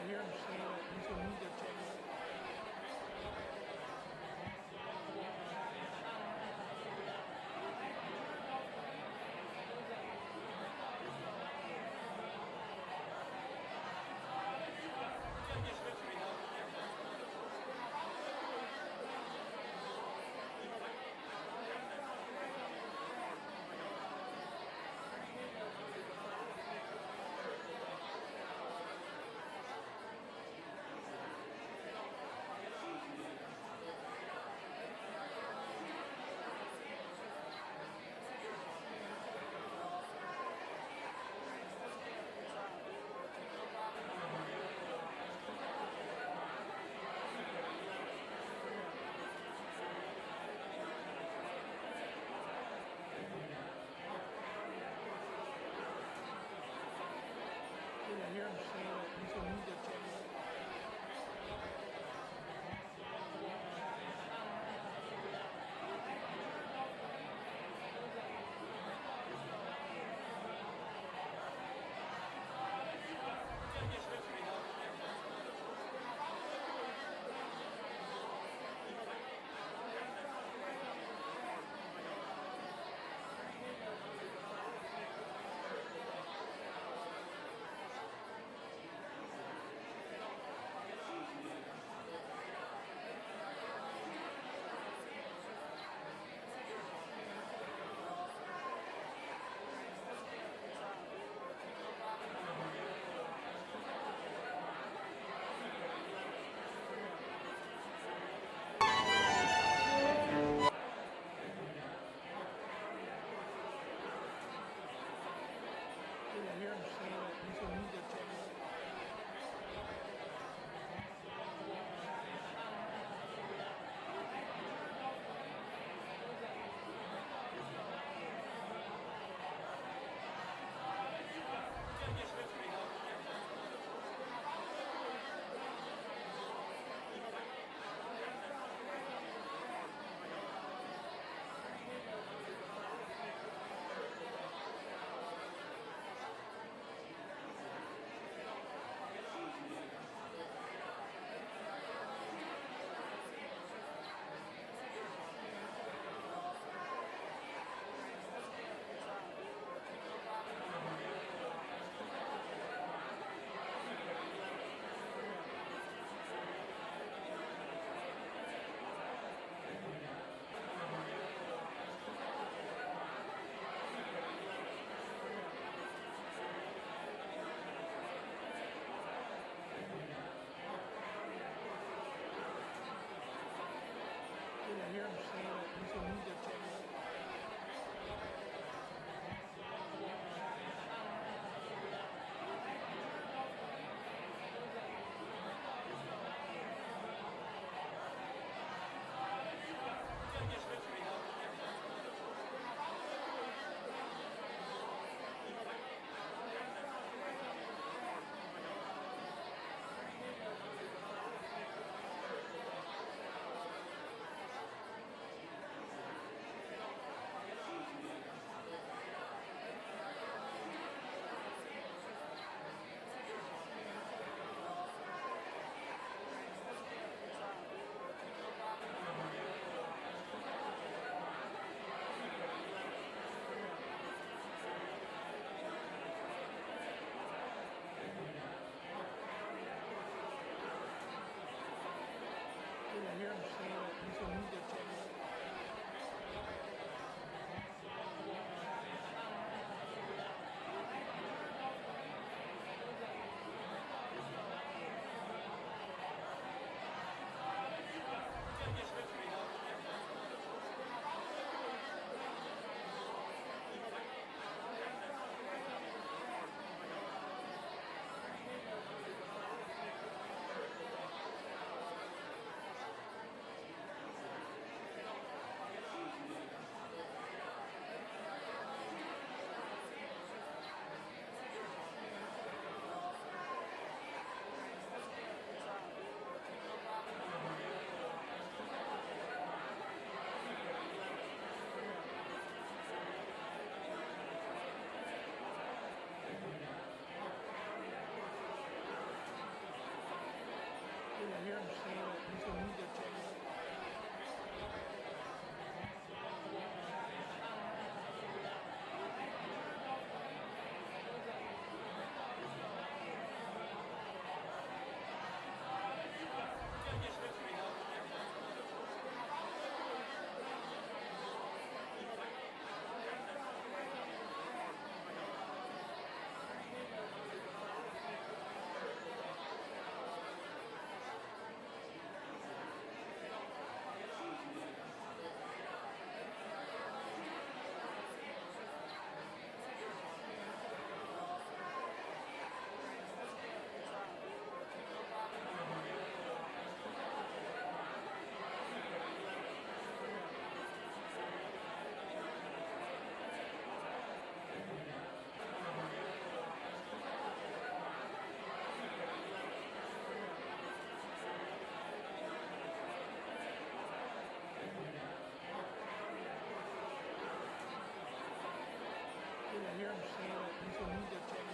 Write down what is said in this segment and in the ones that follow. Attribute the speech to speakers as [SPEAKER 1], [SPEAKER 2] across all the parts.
[SPEAKER 1] hear him say that he's going to move their table. I hear him say that he's going to move their table. I hear him say that he's going to move their table. I hear him say that he's going to move their table. I hear him say that he's going to move their table. hear him say that he's going to need their check. I hear him say that he's going to need their check.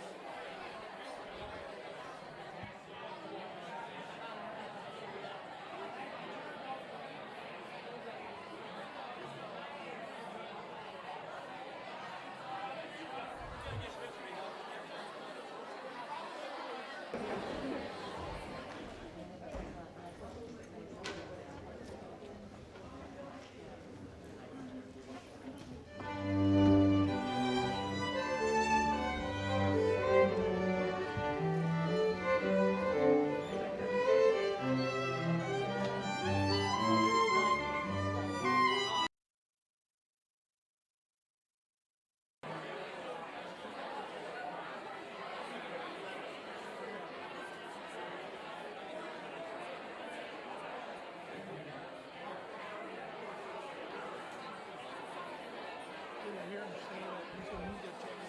[SPEAKER 1] I hear him say that he's going to need their check.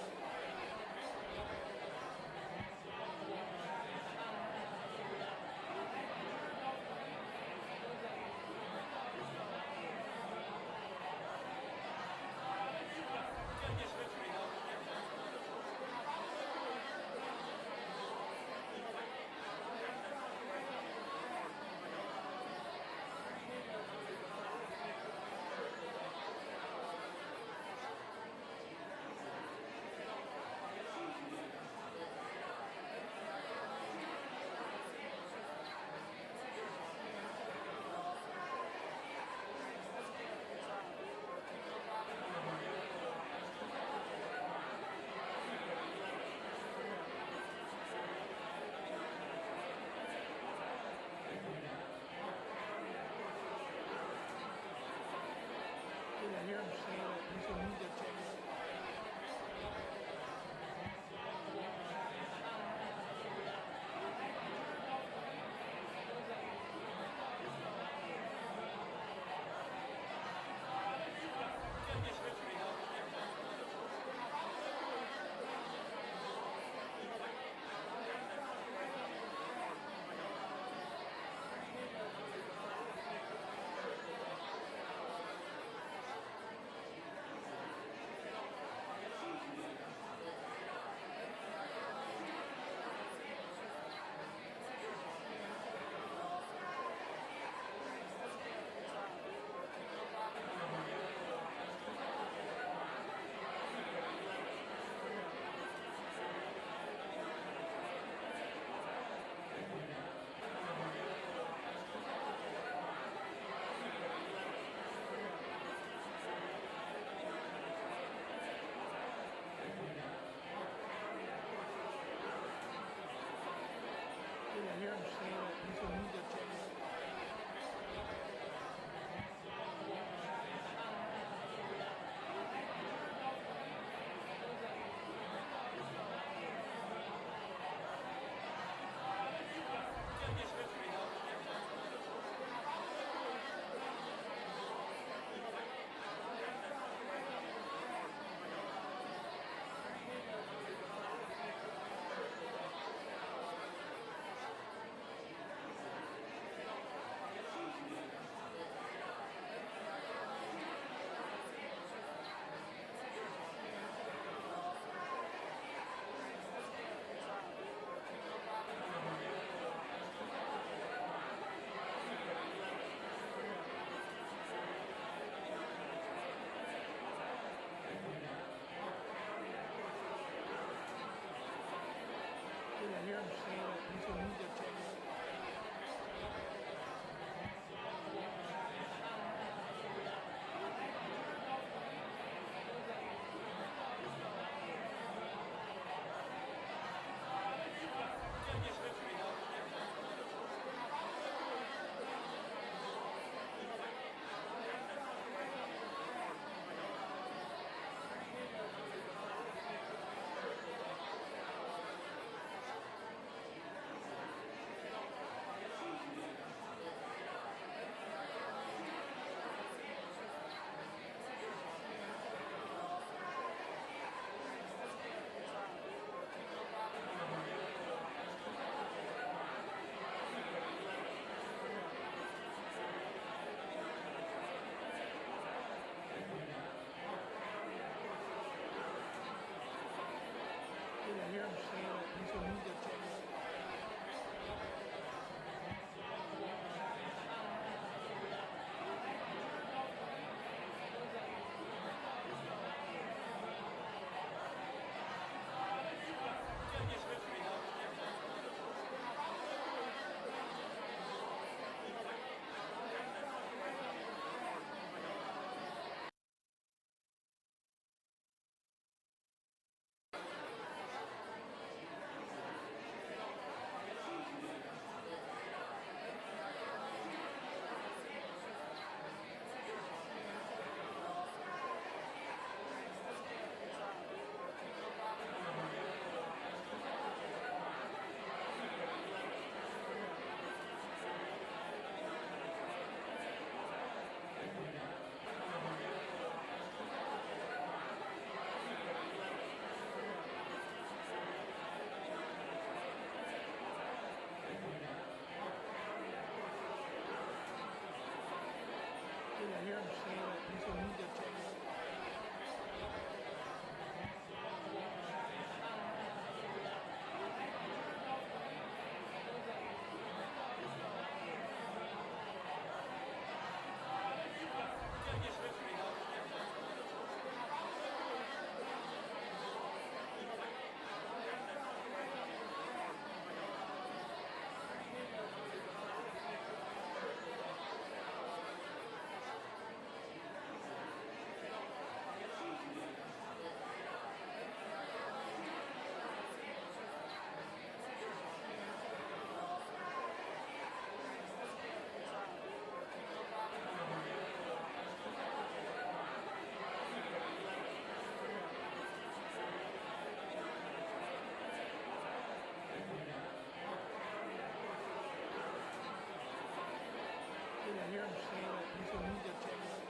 [SPEAKER 1] I hear him say that he's going to need their check. I hear him say that he's going to need their check. hear him say that he's a media channel. I hear him say that he's a media channel. I hear him say that he's a media channel. I hear him say that he's a media channel.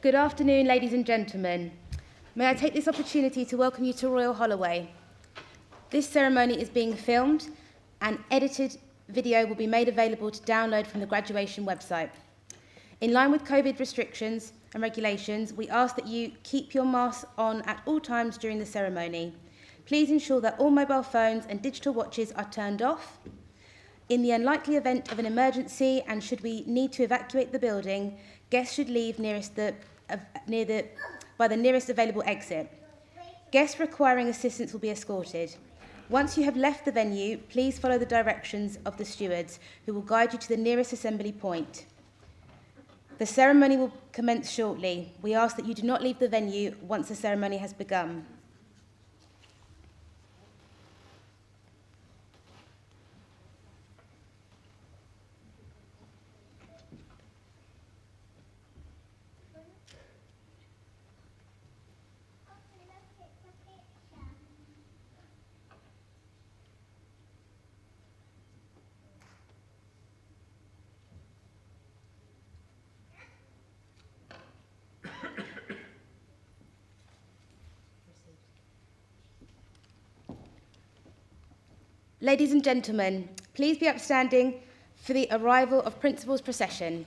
[SPEAKER 2] Good afternoon, ladies and gentlemen. May I take this opportunity to welcome you to Royal Holloway. This ceremony is being filmed and edited video will be made available to download from the graduation website. In line with COVID restrictions and regulations, we ask that you keep your masks on at all times during the ceremony. Please ensure that all mobile phones and digital watches are turned off. In the unlikely event of an emergency and should we need to evacuate the building, guests should leave by the nearest available exit. Guests requiring assistance will be escorted. Once you have left the venue, please follow the directions of the stewards, who will guide you to the nearest assembly point. The ceremony will commence shortly. We ask that you do not leave the venue once the ceremony has begun. Ladies and gentlemen, please be upstanding for the arrival of Principal's procession.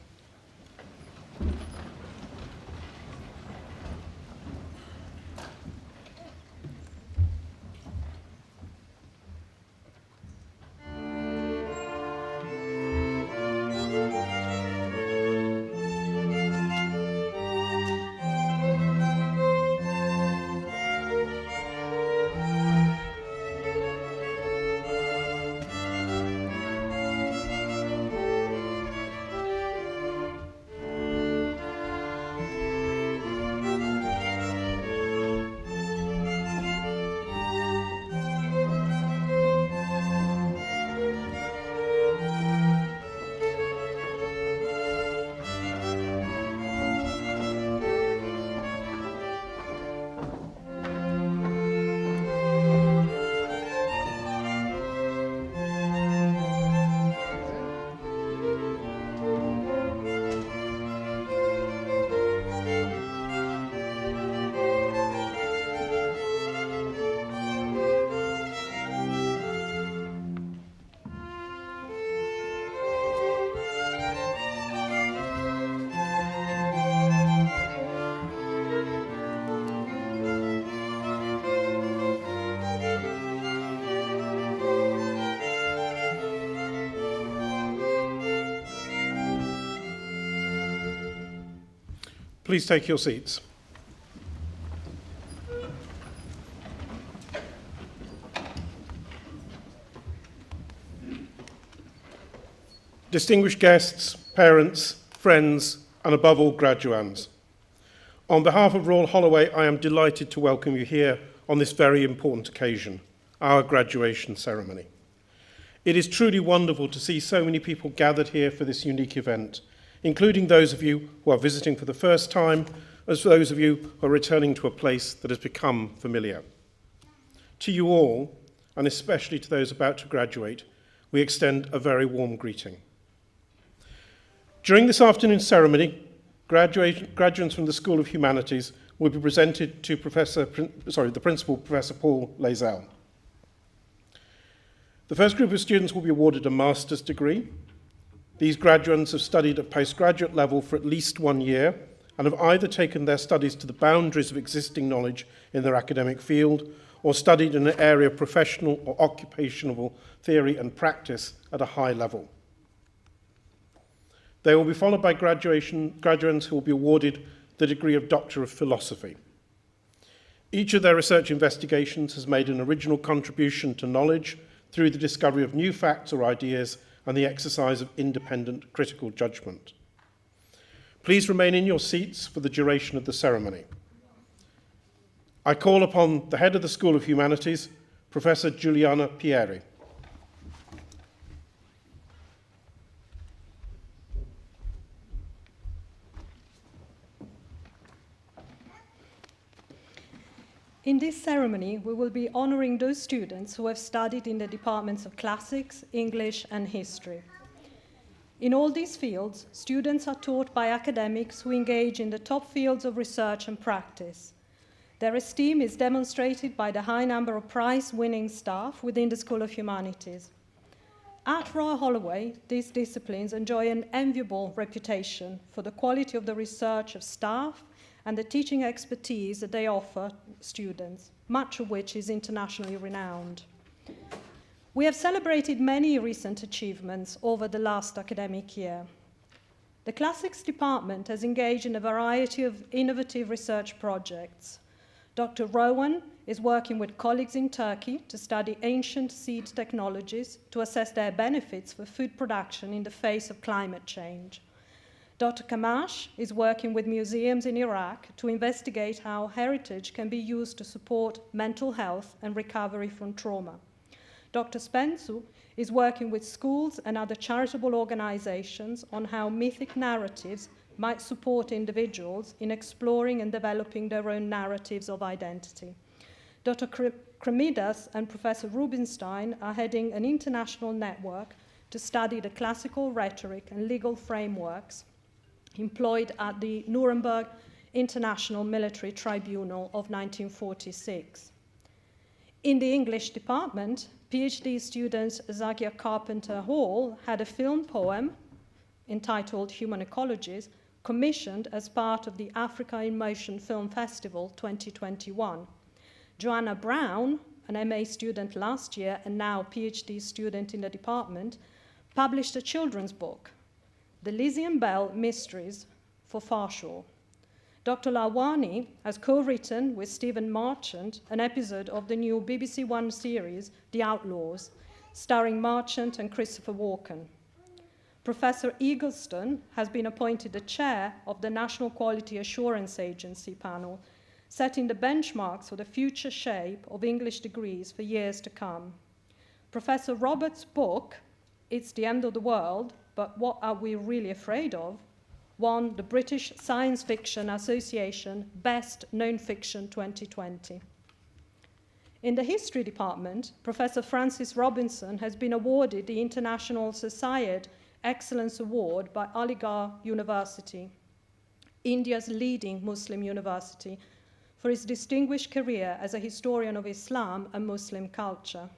[SPEAKER 3] Please take your seats. Distinguished guests, parents, friends, and above all, graduands. On behalf of Royal Holloway, I am delighted to welcome you here on this very important occasion, our graduation ceremony. It is truly wonderful to see so many people gathered here for this unique event, including those of you who are visiting for the first time, as those of you who are returning to a place that has become familiar. To you all, and especially to those about to graduate, we extend a very warm greeting. During this afternoon's ceremony, graduates from the School of Humanities will be presented to the Principal, Professor Paul Lazell. The first group of students will be awarded a master's degree. These graduates have studied at postgraduate level for at least 1 year and have either taken their studies to the boundaries of existing knowledge in their academic field or studied in an area of professional or occupational theory and practice at a high level. They will be followed by graduates who will be awarded the degree of Doctor of Philosophy. Each of their research investigations has made an original contribution to knowledge through the discovery of new facts or ideas and the exercise of independent critical judgment. Please remain in your seats for the duration of the ceremony. I call upon the head of the School of Humanities, Professor Giuliana Pieri.
[SPEAKER 4] In this ceremony, we will be honoring those students who have studied in the departments of classics, English, and history. In all these fields, students are taught by academics who engage in the top fields of research and practice. Their esteem is demonstrated by the high number of prize-winning staff within the School of Humanities. At Royal Holloway, these disciplines enjoy an enviable reputation for the quality of the research of staff and the teaching expertise that they offer students, much of which is internationally renowned. We have celebrated many recent achievements over the last academic year. The Classics Department has engaged in a variety of innovative research projects. Dr. Rowan is working with colleagues in Turkey to study ancient seed technologies to assess their benefits for food production in the face of climate change. Dr. Kamash is working with museums in Iraq to investigate how heritage can be used to support mental health and recovery from trauma. Dr. Spensu is working with schools and other charitable organizations on how mythic narratives might support individuals in exploring and developing their own narratives of identity. Dr. Kremidas and Professor Rubinstein are heading an international network to study the classical rhetoric and legal frameworks employed at the Nuremberg International Military Tribunal of 1946. In the English department, PhD student Zakia Carpenter Hall had a film poem entitled Human Ecologies commissioned as part of the Africa in Motion Film Festival 2021. Joanna Brown, an MA student last year and now PhD student in the department, published a children's book, The Lysian Bell Mysteries for Farshore. Dr. Lawani has co-written with Stephen Marchant an episode of the new BBC One series, The Outlaws, starring Marchant and Christopher Walken. Professor Eagleston has been appointed the chair of the National Quality Assurance Agency panel, setting the benchmarks for the future shape of English degrees for years to come. Professor Roberts' book, It's the End of the World, but What Are We Really Afraid Of?, won the British Science Fiction Association Best Non-Fiction 2020. In the History Department, Professor Francis Robinson has been awarded the International Society Excellence Award by Aligarh University, India's leading Muslim university, for his distinguished career as a historian of Islam and Muslim culture.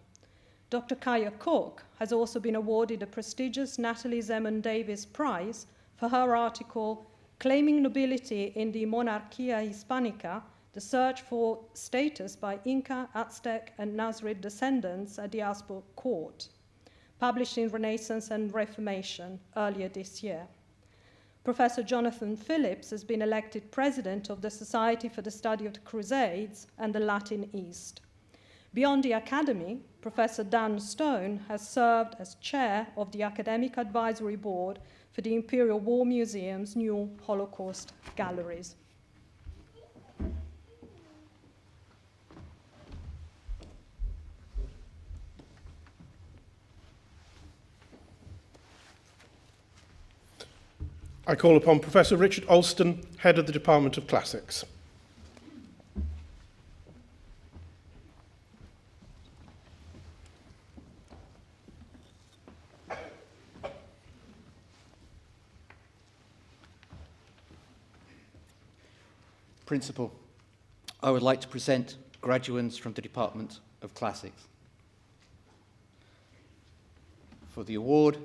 [SPEAKER 4] Dr. Kaya Cook has also been awarded the prestigious Natalie Zemon Davis Prize for her article, Claiming Nobility in the Monarchia Hispanica, the search for status by Inca, Aztec, and Nazarite descendants at the Habsburg court, published in Renaissance and Reformation earlier this year. Professor Jonathan Phillips has been elected president of the Society for the Study of the Crusades and the Latin East. Beyond the academy, Professor Dan Stone has served as chair of the Academic Advisory Board for the Imperial War Museum's new Holocaust galleries.
[SPEAKER 3] I call upon Professor Richard Alston, Head of the Department of Classics.
[SPEAKER 5] Principal, I would like to present graduates from the Department of Classics for the award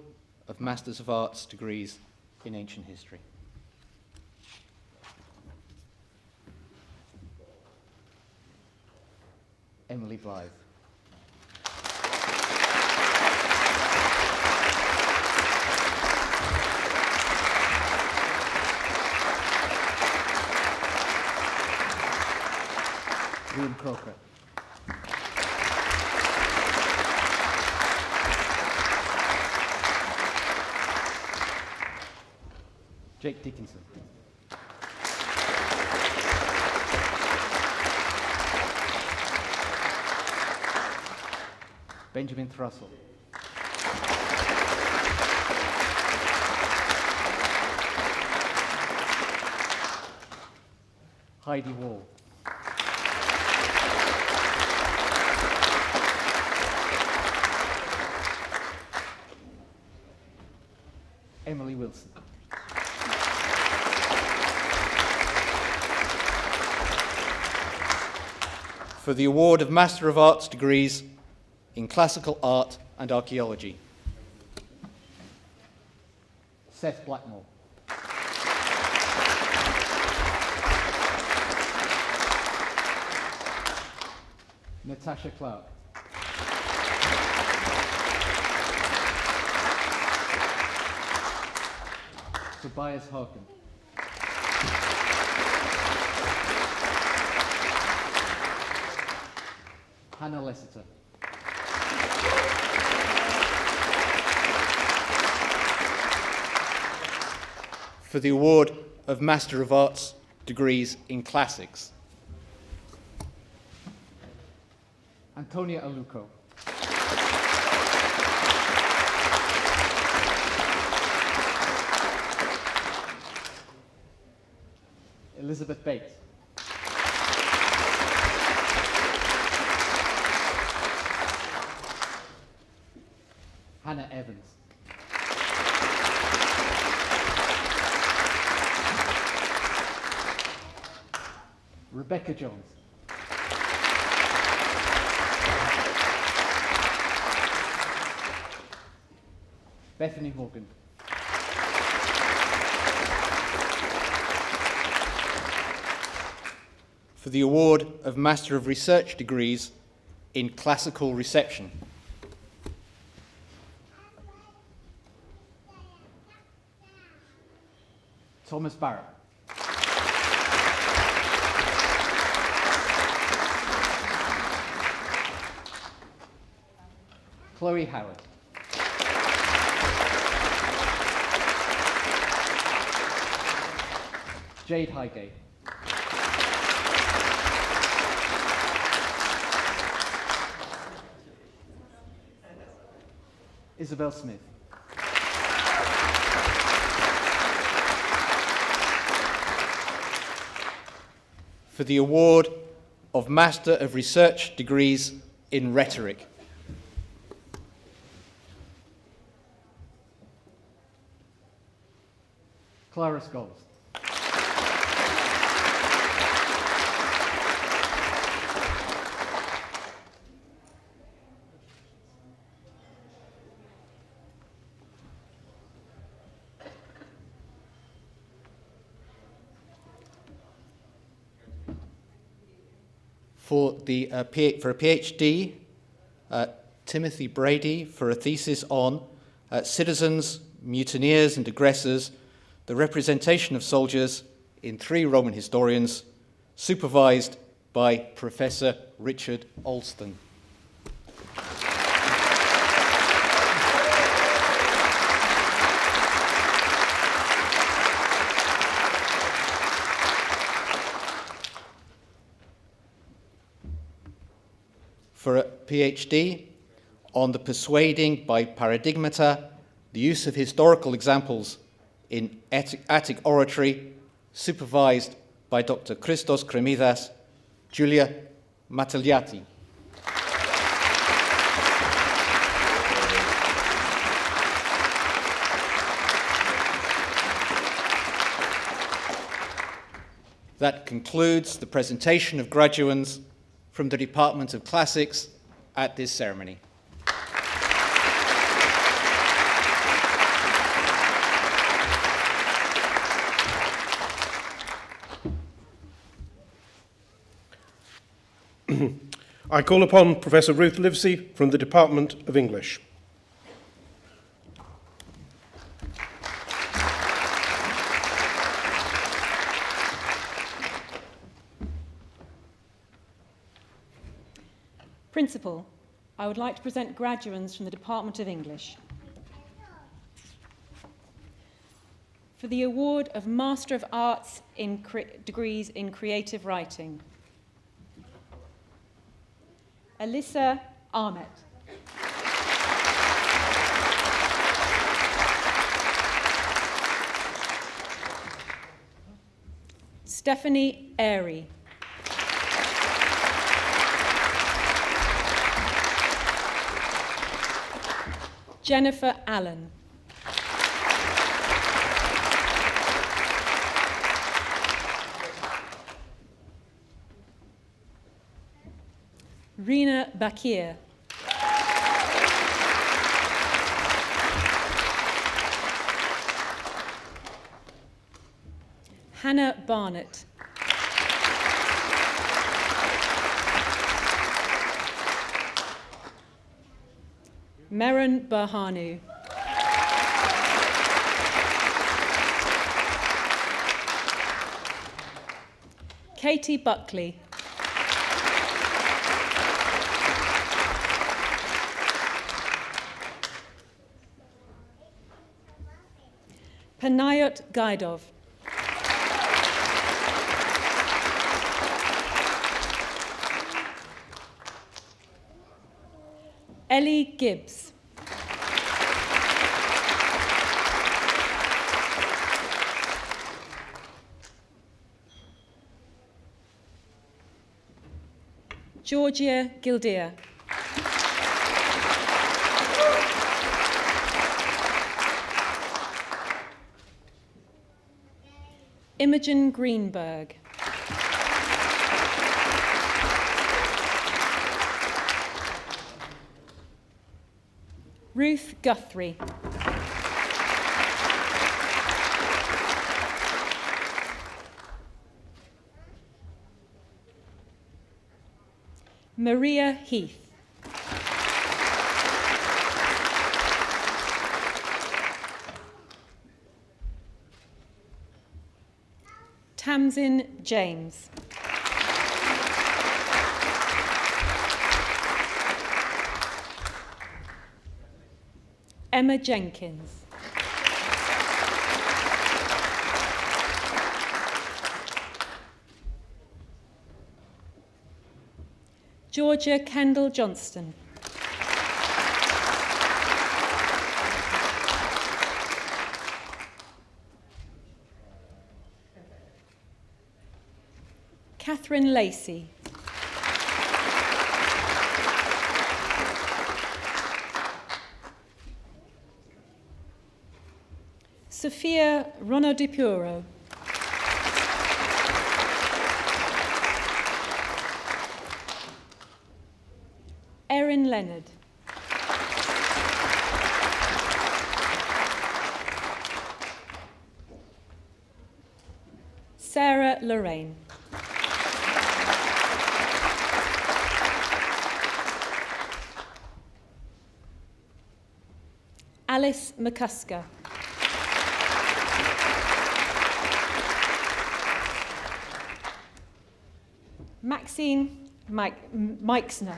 [SPEAKER 5] of Masters of Arts degrees in Ancient History. Emily Blythe. William Croker. Jake Dickinson. Benjamin Thrussell. Heidi Wall. Emily Wilson. For the award of Master of Arts degrees in Classical Art and Archaeology, Seth Blackmore. Natasha Clark. Tobias Harkin. Hannah Lessiter. For the award of Master of Arts degrees in Classics, Antonia Aluko. Elizabeth Bates. Hannah Evans. Rebecca Jones. Bethany Morgan. For the award of Master of Research degrees in Classical Reception, Thomas Barrett. Chloe Howard. Jade Highgate. Isabel Smith. For the award of Master of Research degrees in Rhetoric, Clara Scholes. For a PhD, Timothy Brady, for a thesis on citizens, mutineers and aggressors, the representation of soldiers in 3 Roman historians, supervised by Professor Richard Alston. For a PhD on the persuading by paradigmata, the use of historical examples in Attic oratory, supervised by Dr. Christos Kremidas, Julia Mateliati. That concludes the presentation of graduands from the Department of Classics at this ceremony.
[SPEAKER 3] I call upon Professor Ruth Livesey from the Department of English.
[SPEAKER 6] Principal, I would like to present graduands from the Department of English. For the award of Master of Arts in degrees in Creative Writing, Alyssa Ahmet. Stephanie Airy. Jennifer Allen. Rina Bakir. Hannah Barnett. Meren Berhanu. Katie Buckley. Panayot Gaidov. Ellie Gibbs. Georgia Gildea. Imogen Greenberg. Ruth Guthrie. Maria Heath. Tamsin James. Emma Jenkins. Georgia Kendall Johnston. Catherine Lacey. Sophia Ronodipuro. Erin Leonard. Sarah Lorraine. Alice McCusker. Maxine Meixner.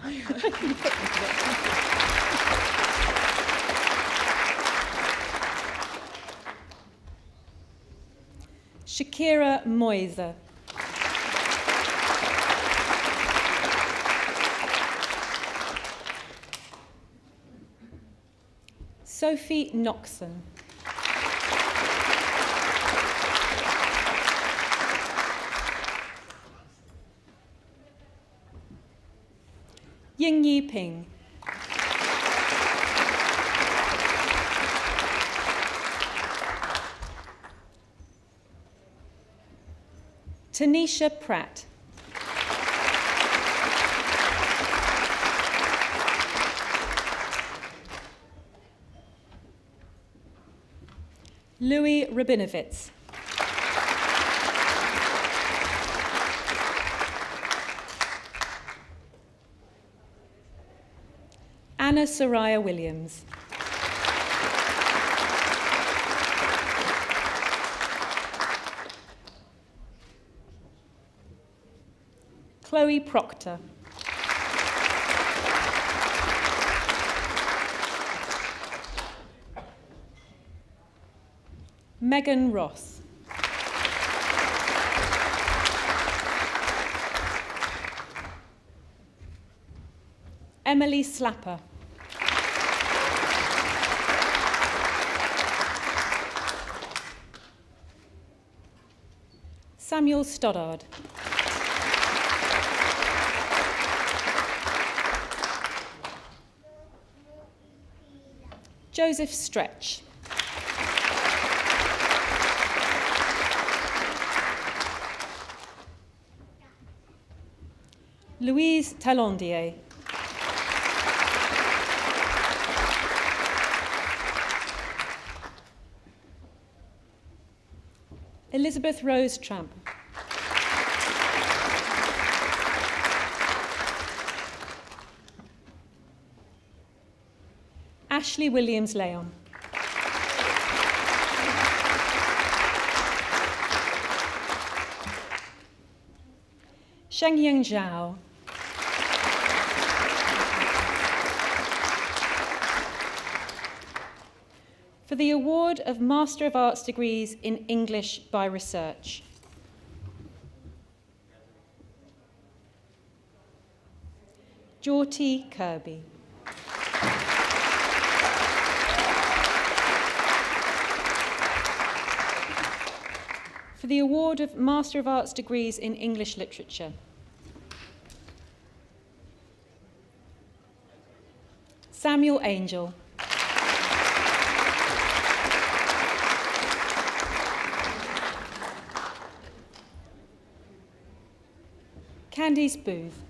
[SPEAKER 6] Shakira Moiser. Sophie Noxon. Ying Yi Ping. Tanisha Pratt. Louis Rabinovitz. Anna Soraya Williams. Chloe Proctor. Megan Ross. Emily Slapper. Samuel Stoddard. Joseph Stretch. Louise Talondier. Elizabeth Rose Tramp. Ashley Williams Leon. Shengyang Zhao. For the award of Master of Arts degrees in English by Research. Jorty Kirby. For the award of Master of Arts degrees in English Literature. Samuel Angel. Candice Booth.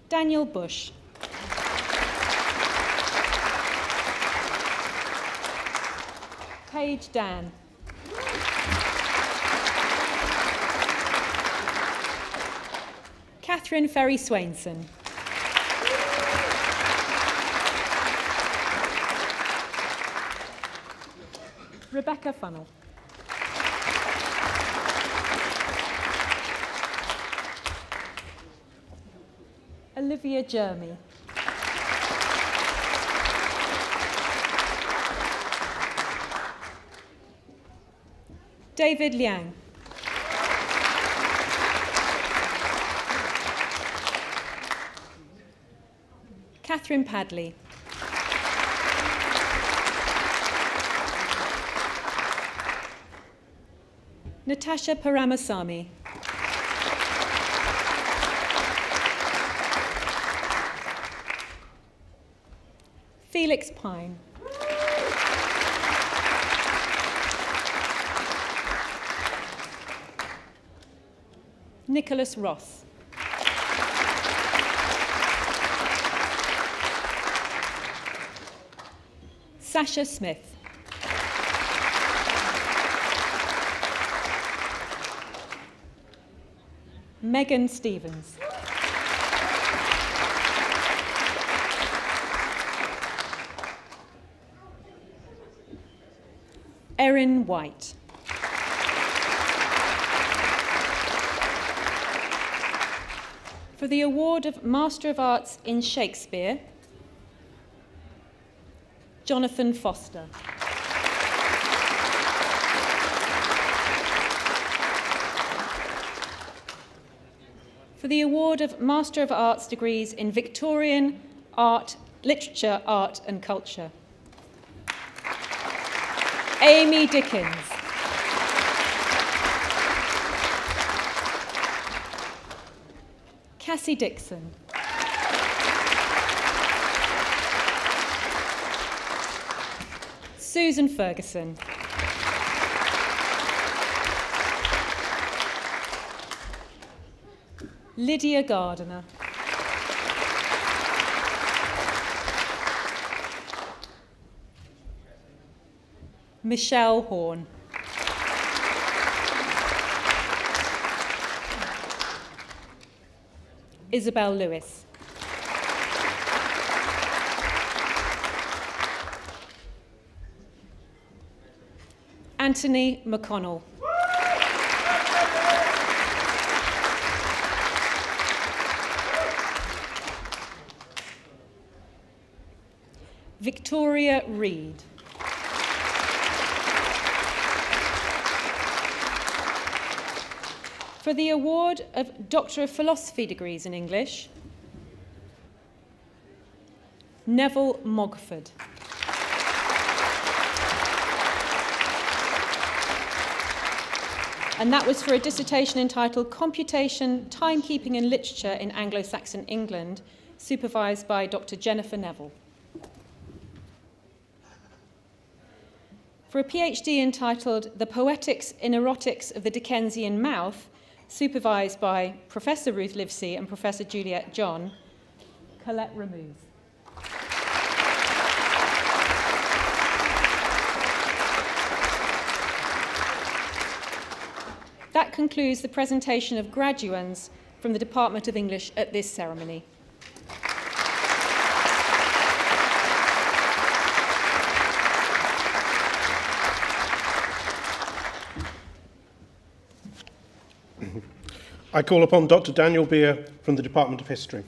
[SPEAKER 6] Daniel Bush. Paige Dan. Catherine Ferry Swainson. Rebecca Funnell. Olivia Jermy. David Liang. Catherine Padley. Natasha Paramasamy. Felix Pine. Nicholas Ross. Sasha Smith. Megan Stevens. Erin White. For the award of Master of Arts in Shakespeare, Jonathan Foster. For the award of Master of Arts degrees in Victorian Art, Literature, Art and Culture, Amy Dickens. Cassie Dixon. Susan Ferguson. Lydia Gardiner. Michelle Horn. Isabel Lewis. Anthony McConnell. Victoria Reed. For the award of Doctor of Philosophy degrees in English, Neville Mogford. And that was for a dissertation entitled Computation, Timekeeping and Literature in Anglo-Saxon England, supervised by Dr. Jennifer Neville. For a PhD entitled The Poetics in Erotics of the Dickensian Mouth, supervised by Professor Ruth Livesey and Professor Juliette John, Colette Remove. that concludes the presentation of graduands from the Department of English at this ceremony.
[SPEAKER 3] I call upon Dr. Daniel Beer from the Department of History.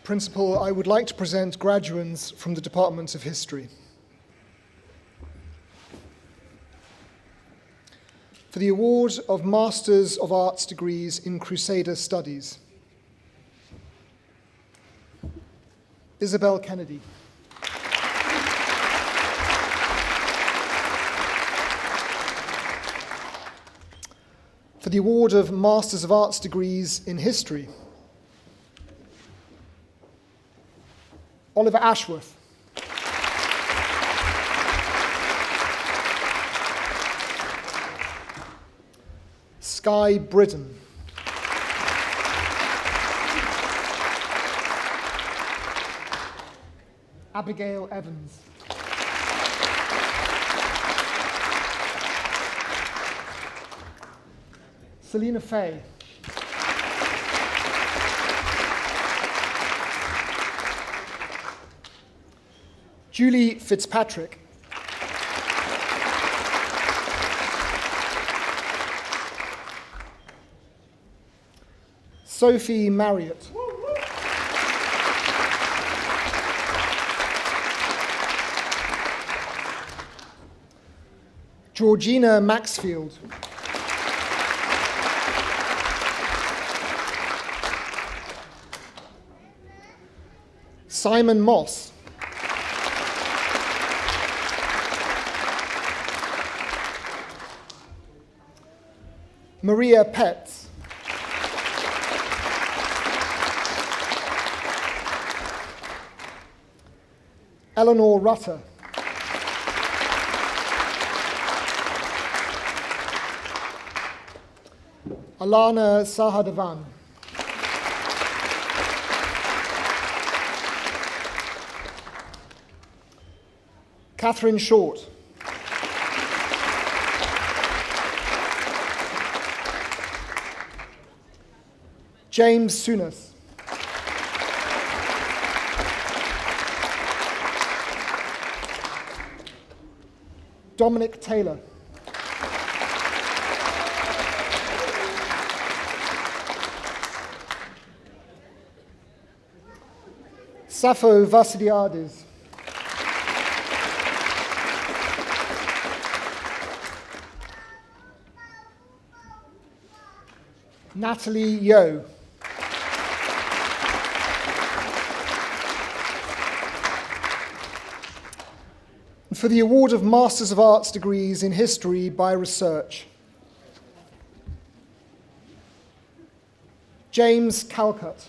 [SPEAKER 7] Principal, I would like to present graduands from the Department of History. For the award of Masters of Arts degrees in Crusader Studies, Isabel Kennedy. For the award of Masters of Arts degrees in History, Oliver Ashworth. Skye Bridden. Abigail Evans. Selina Fay. Julie Fitzpatrick. Sophie Marriott. Georgina Maxfield. Simon Moss. Maria Petz. Eleanor Rutter. Alana Sahadevan. Catherine Short. James Sunas. Dominic Taylor. Sappho Vassiliadis. Natalie Yeo. And for the award of Masters of Arts degrees in History by Research, James Calcutt.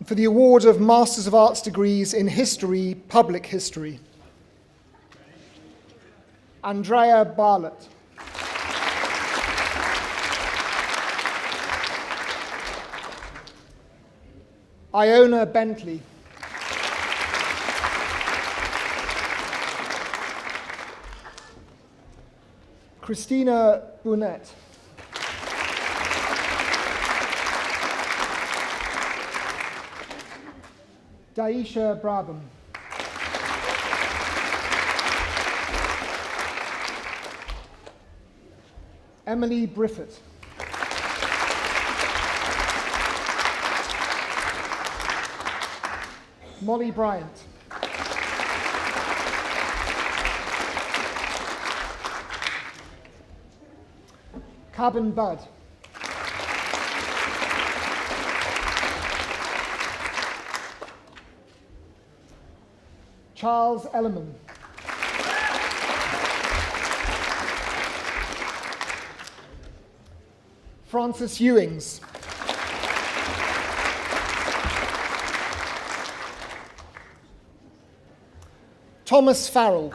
[SPEAKER 7] And for the award of Masters of Arts degrees in History, Public History, Andrea Barlett. Iona Bentley. Christina Burnett. Daisha Brabham. Emily Briffett. Molly Bryant. Carbon Budd. Charles Elliman. Francis Ewings. Thomas Farrell.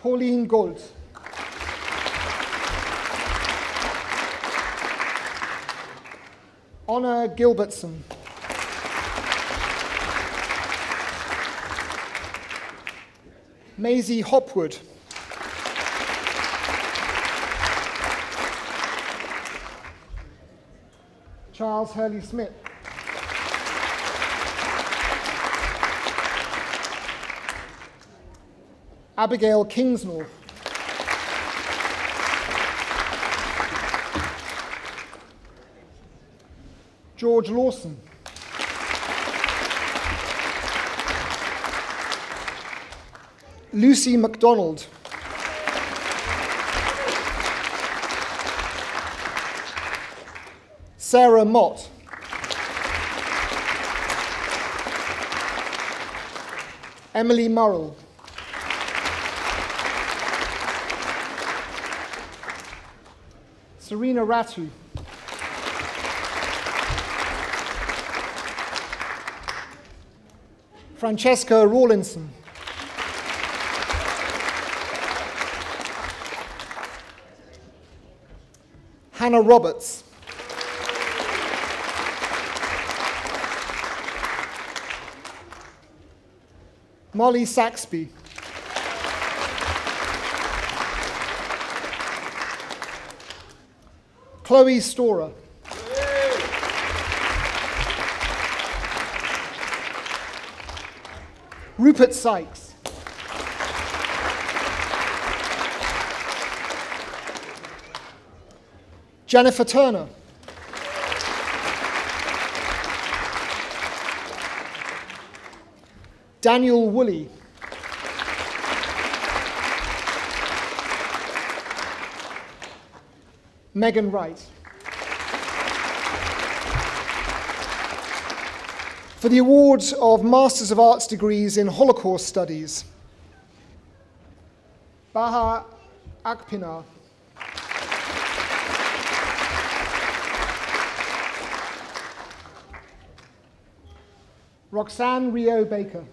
[SPEAKER 7] Pauline Gold. Honor Gilbertson. Maisie Hopwood. Charles Hurley Smith. Abigail Kingsnorth. George Lawson. Lucy MacDonald. Sarah Mott. Emily Murrell. Serena Ratu. Francesca Rawlinson. Hannah Roberts. Molly Saxby. Chloe Storer. Rupert Sykes. Jennifer Turner. Daniel Woolley. Megan Wright. For the award of Masters of Arts degrees in Holocaust Studies, Baha Akpinar. Roxanne Rio Baker.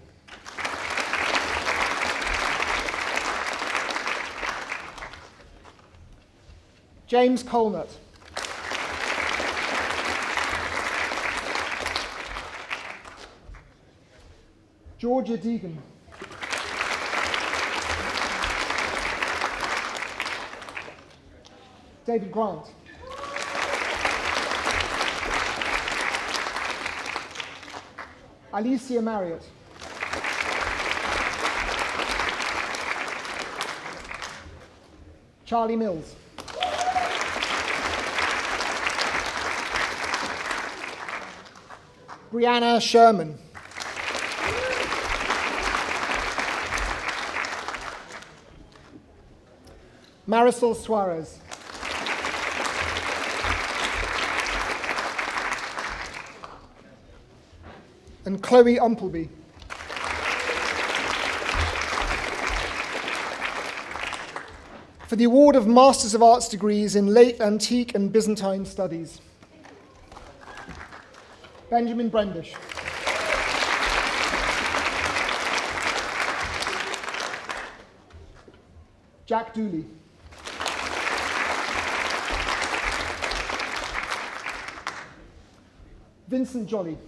[SPEAKER 7] James Colnut. Georgia Deegan. David Grant. Alicia Marriott. Charlie Mills. Brianna Sherman. Marisol Suarez. And Chloe Umpleby. For the award of Masters of Arts degrees in Late Antique and Byzantine Studies, Benjamin Brendish. Jack Dooley. Vincent Jolly.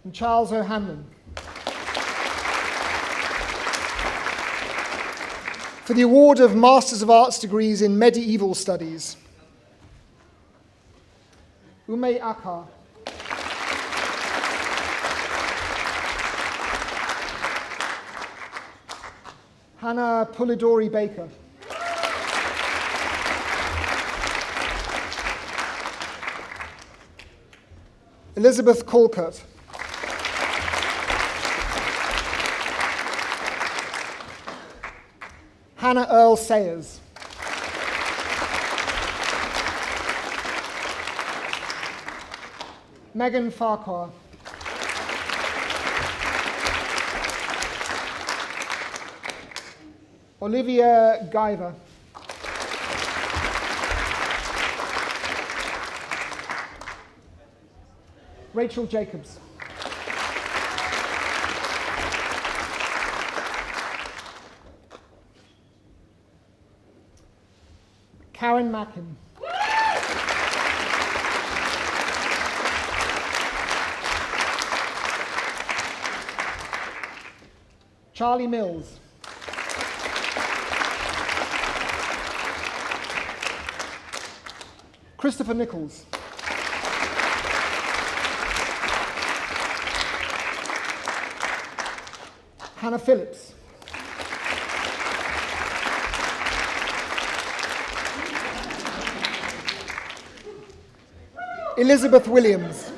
[SPEAKER 7] And Charles O'Hanlon. For the award of Masters of Arts degrees in Medieval Studies, Ume Akar. Hannah Polidori Baker. Elizabeth Colkert. Hannah Earl Sayers. Megan Farquhar. Olivia Guyver. Rachel Jacobs. Karen Mackin. Charlie Mills. Christopher Nichols. Hannah Phillips. Elizabeth Williams.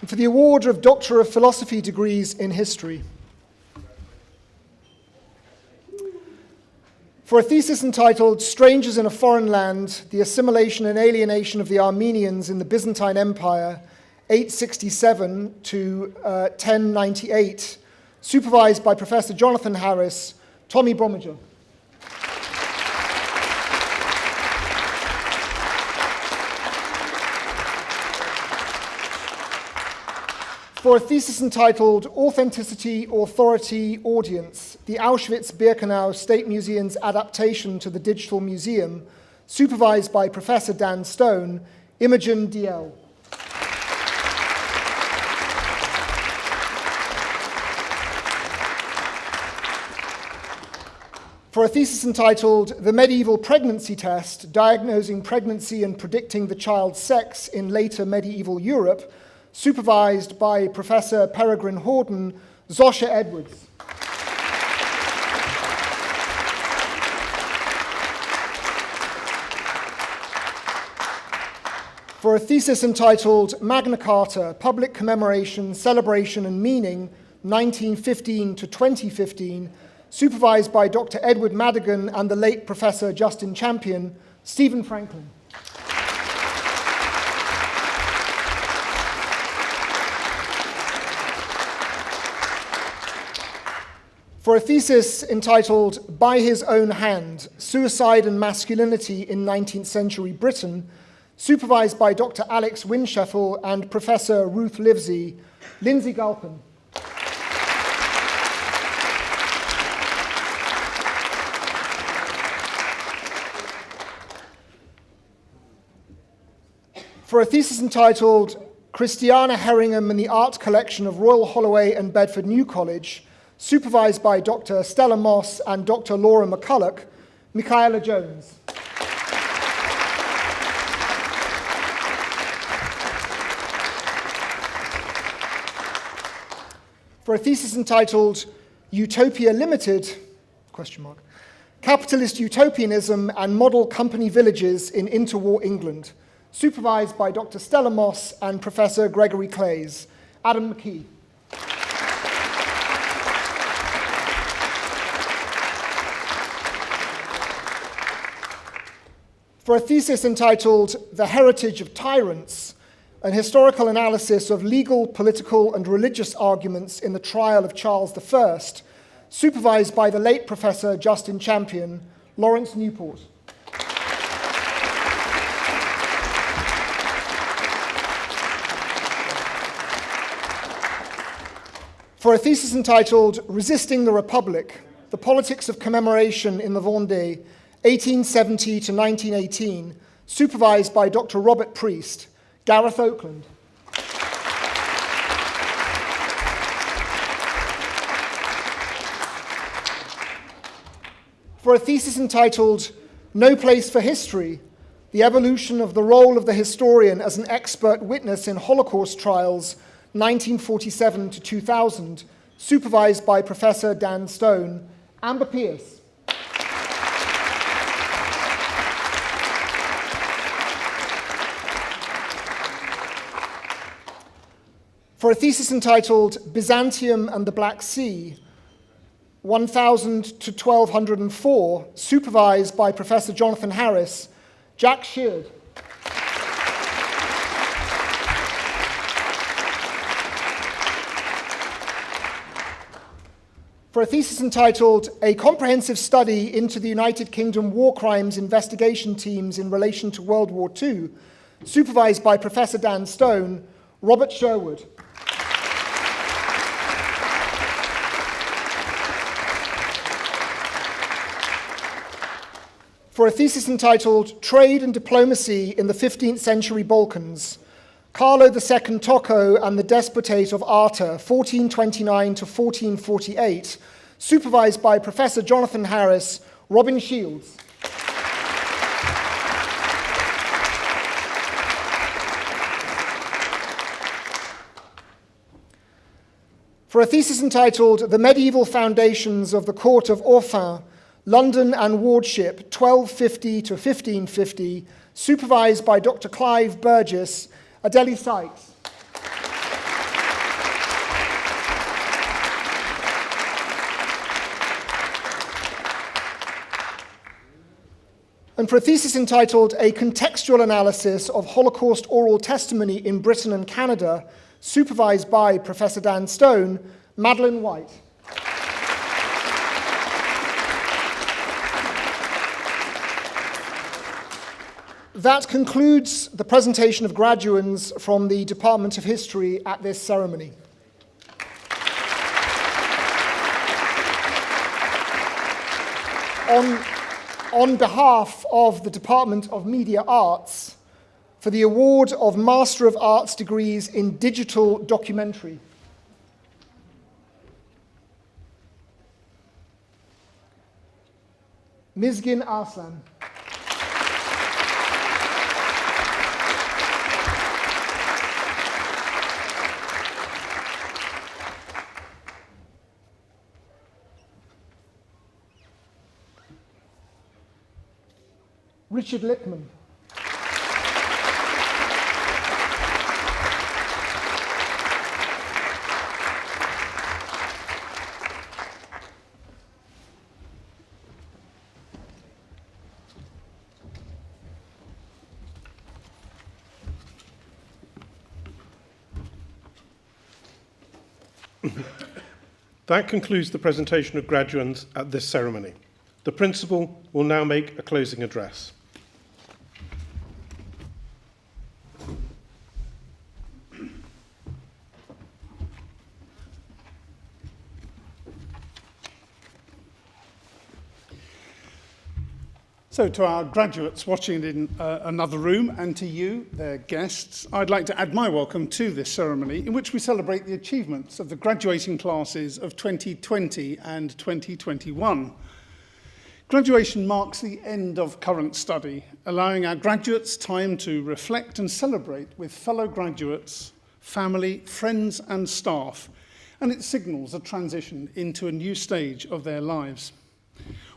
[SPEAKER 7] And for the award of Doctor of Philosophy degrees in History. For a thesis entitled Strangers in a Foreign Land, the Assimilation and Alienation of the Armenians in the Byzantine Empire, 867 to 1098, supervised by Professor Jonathan Harris, Tommy Bromiger. For a thesis entitled Authenticity, Authority, Audience, the Auschwitz-Birkenau State Museum's adaptation to the Digital Museum, supervised by Professor Dan Stone, Imogen DL. For a thesis entitled The Medieval Pregnancy Test, Diagnosing Pregnancy and Predicting the Child's Sex in Later Medieval Europe, supervised by Professor Peregrine Horden, Zosha Edwards. For a thesis entitled Magna Carta, Public Commemoration, Celebration and Meaning, 1915 to 2015, supervised by Dr. Edward Madigan and the late Professor Justin Champion, Stephen Franklin. For a thesis entitled By His Own Hand, Suicide and Masculinity in 19th Century Britain, supervised by Dr. Alex Winsheffel and Professor Ruth Livesey, Lindsay Galpin. For a thesis entitled Christiana Herringham and the Art Collection of Royal Holloway and Bedford New College, supervised by Dr. Stella Moss and Dr. Laura McCulloch, Michaela Jones. For a thesis entitled Utopia Limited, ? Capitalist Utopianism and Model Company Villages in Interwar England, supervised by Dr. Stella Moss and Professor Gregory Clays, Adam McKee. For a thesis entitled The Heritage of Tyrants, an historical analysis of legal, political, and religious arguments in the trial of Charles I, supervised by the late Professor Justin Champion, Lawrence Newport. For a thesis entitled Resisting the Republic, the Politics of Commemoration in the Vendée, 1870 to 1918, supervised by Dr. Robert Priest, Gareth Oakland. For a thesis entitled No Place for History, the Evolution of the Role of the Historian as an Expert Witness in Holocaust Trials, 1947 to 2000, supervised by Professor Dan Stone, Amber Pierce. For a thesis entitled Byzantium and the Black Sea, 1000 to 1204, supervised by Professor Jonathan Harris, Jack Sheard. For a thesis entitled A Comprehensive Study into the United Kingdom War Crimes Investigation Teams in Relation to World War II, supervised by Professor Dan Stone, Robert Sherwood. for a thesis entitled Trade and Diplomacy in the 15th Century Balkans, Carlo II Tocco and the Despotate of Arta, 1429 to 1448, supervised by Professor Jonathan Harris, Robin Shields. For a thesis entitled The Medieval Foundations of the Court of Orphan, London and Wardship, 1250 to 1550, supervised by Dr. Clive Burgess, Adele Sykes. And for a thesis entitled A Contextual Analysis of Holocaust Oral Testimony in Britain and Canada, supervised by Professor Dan Stone, Madeline White. That concludes the presentation of graduands from the Department of History at this ceremony. On behalf of the Department of Media Arts, for the award of Master of Arts degrees in Digital Documentary, Mizgin Arslan. Richard Lippman.
[SPEAKER 3] That concludes the presentation of graduands at this ceremony. The Principal will now make a closing address.
[SPEAKER 8] So to our graduates watching in another room and to you, their guests, I'd like to add my welcome to this ceremony in which we celebrate the achievements of the graduating classes of 2020 and 2021. Graduation marks the end of current study, allowing our graduates time to reflect and celebrate with fellow graduates, family, friends and staff, and it signals a transition into a new stage of their lives.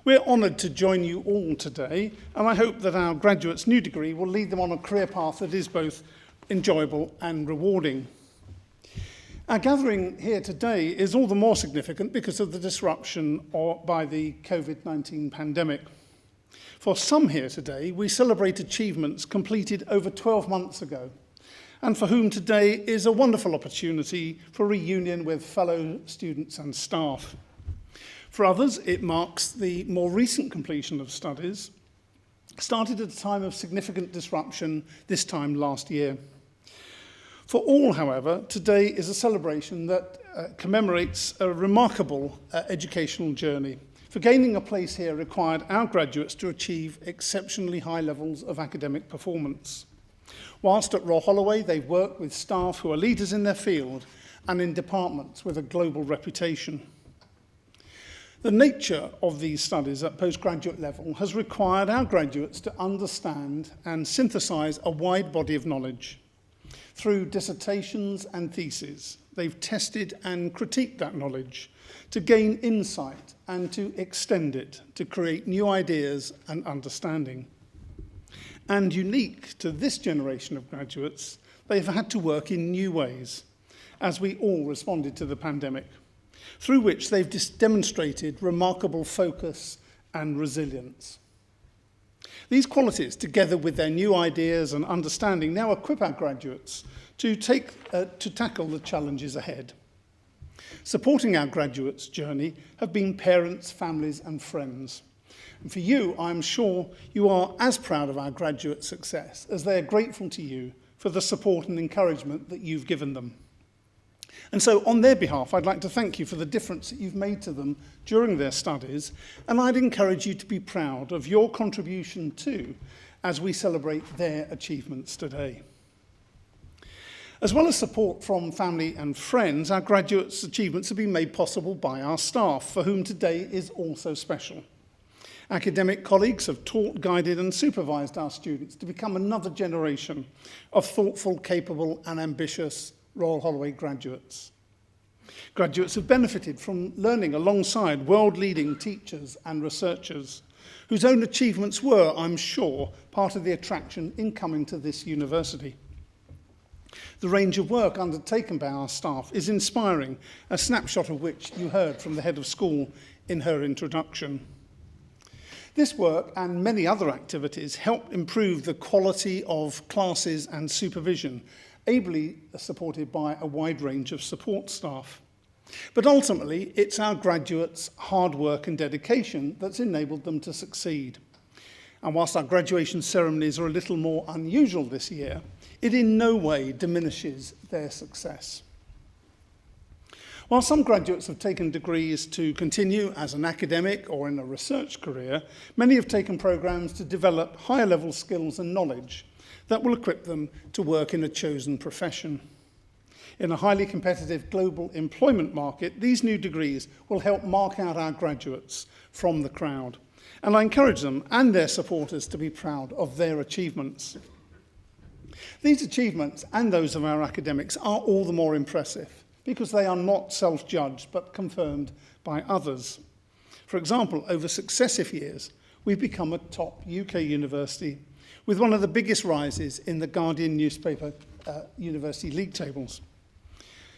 [SPEAKER 8] We're honoured to join you all today, and I hope that our graduates' new degree will lead them on a career path that is both enjoyable and rewarding. Our gathering here today is all the more significant because of the disruption by the COVID-19 pandemic. For some here today, we celebrate achievements completed over 12 months ago, and for whom today is a wonderful opportunity for reunion with fellow students and staff. For others, it marks the more recent completion of studies, started at a time of significant disruption this time last year. For all, however, today is a celebration that commemorates a remarkable educational journey. For gaining a place here required our graduates to achieve exceptionally high levels of academic performance. Whilst at Royal Holloway, they've worked with staff who are leaders in their field and in departments with a global reputation. The nature of these studies at postgraduate level has required our graduates to understand and synthesize a wide body of knowledge. Through dissertations and theses, they've tested and critiqued that knowledge to gain insight and to extend it to create new ideas and understanding. And unique to this generation of graduates, they've had to work in new ways as we all responded to the pandemic, through which they've demonstrated remarkable focus and resilience. These qualities, together with their new ideas and understanding, now equip our graduates to tackle the challenges ahead. Supporting our graduates' journey have been parents, families and friends. And for you, I'm sure you are as proud of our graduate success as they are grateful to you for the support and encouragement that you've given them. And so on their behalf, I'd like to thank you for the difference that you've made to them during their studies, and I'd encourage you to be proud of your contribution too, as we celebrate their achievements today. As well as support from family and friends, our graduates' achievements have been made possible by our staff, for whom today is also special. Academic colleagues have taught, guided and supervised our students to become another generation of thoughtful, capable and ambitious Royal Holloway graduates. Graduates have benefited from learning alongside world-leading teachers and researchers, whose own achievements were, I'm sure, part of the attraction in coming to this university. The range of work undertaken by our staff is inspiring, a snapshot of which you heard from the head of school in her introduction. This work and many other activities help improve the quality of classes and supervision, ably supported by a wide range of support staff. But ultimately, it's our graduates' hard work and dedication that's enabled them to succeed. And whilst our graduation ceremonies are a little more unusual this year, it in no way diminishes their success. While some graduates have taken degrees to continue as an academic or in a research career, many have taken programs to develop higher level skills and knowledge that will equip them to work in a chosen profession. In a highly competitive global employment market, these new degrees will help mark out our graduates from the crowd. And I encourage them and their supporters to be proud of their achievements. These achievements and those of our academics are all the more impressive because they are not self-judged but confirmed by others. For example, over successive years, we've become a top UK university with one of the biggest rises in the Guardian newspaper university league tables.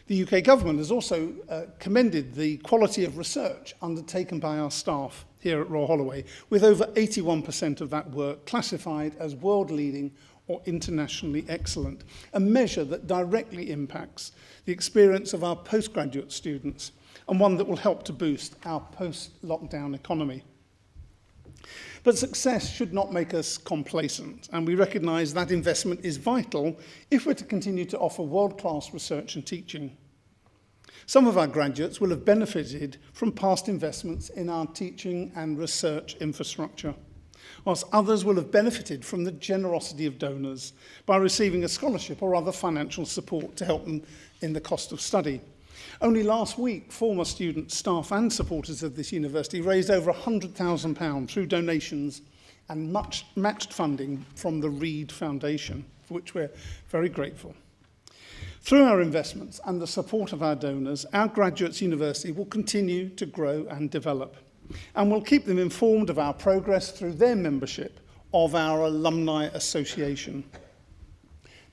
[SPEAKER 8] The UK government has also commended the quality of research undertaken by our staff here at Royal Holloway, with over 81% of that work classified as world-leading or internationally excellent, a measure that directly impacts the experience of our postgraduate students and one that will help to boost our post-lockdown economy. But success should not make us complacent, and we recognise that investment is vital if we're to continue to offer world-class research and teaching. Some of our graduates will have benefited from past investments in our teaching and research infrastructure, whilst others will have benefited from the generosity of donors by receiving a scholarship or other financial support to help them in the cost of study. Only last week, former students, staff and supporters of this university raised over £100,000 through donations and matched funding from the Reed Foundation, for which we're very grateful. Through our investments and the support of our donors, our graduates' university will continue to grow and develop, and we'll keep them informed of our progress through their membership of our Alumni Association.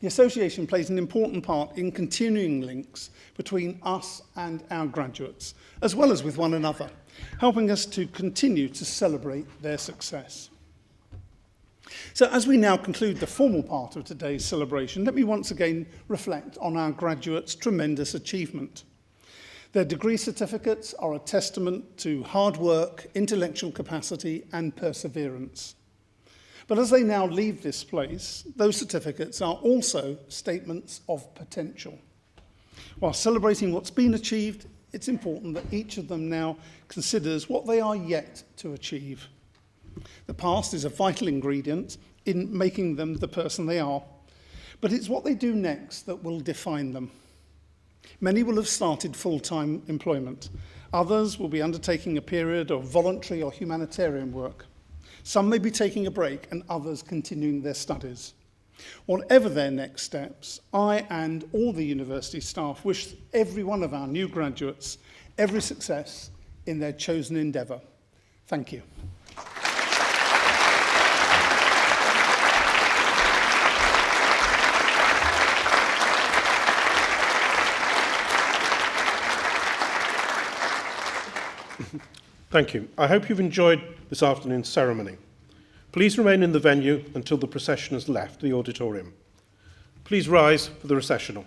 [SPEAKER 8] The association plays an important part in continuing links between us and our graduates, as well as with one another, helping us to continue to celebrate their success. So as we now conclude the formal part of today's celebration, let me once again reflect on our graduates' tremendous achievement. Their degree certificates are a testament to hard work, intellectual capacity and perseverance. But as they now leave this place, those certificates are also statements of potential. While celebrating what's been achieved, it's important that each of them now considers what they are yet to achieve. The past is a vital ingredient in making them the person they are, but it's what they do next that will define them. Many will have started full-time employment. Others will be undertaking a period of voluntary or humanitarian work. Some may be taking a break and others continuing their studies. Whatever their next steps, I and all the university staff wish every one of our new graduates every success in their chosen endeavour. Thank you.
[SPEAKER 3] Thank you. I hope you've enjoyed this afternoon's ceremony. Please remain in the venue until the procession has left the auditorium. Please rise for the recessional.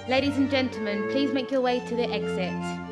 [SPEAKER 2] Ladies and gentlemen, please make your way to the exit.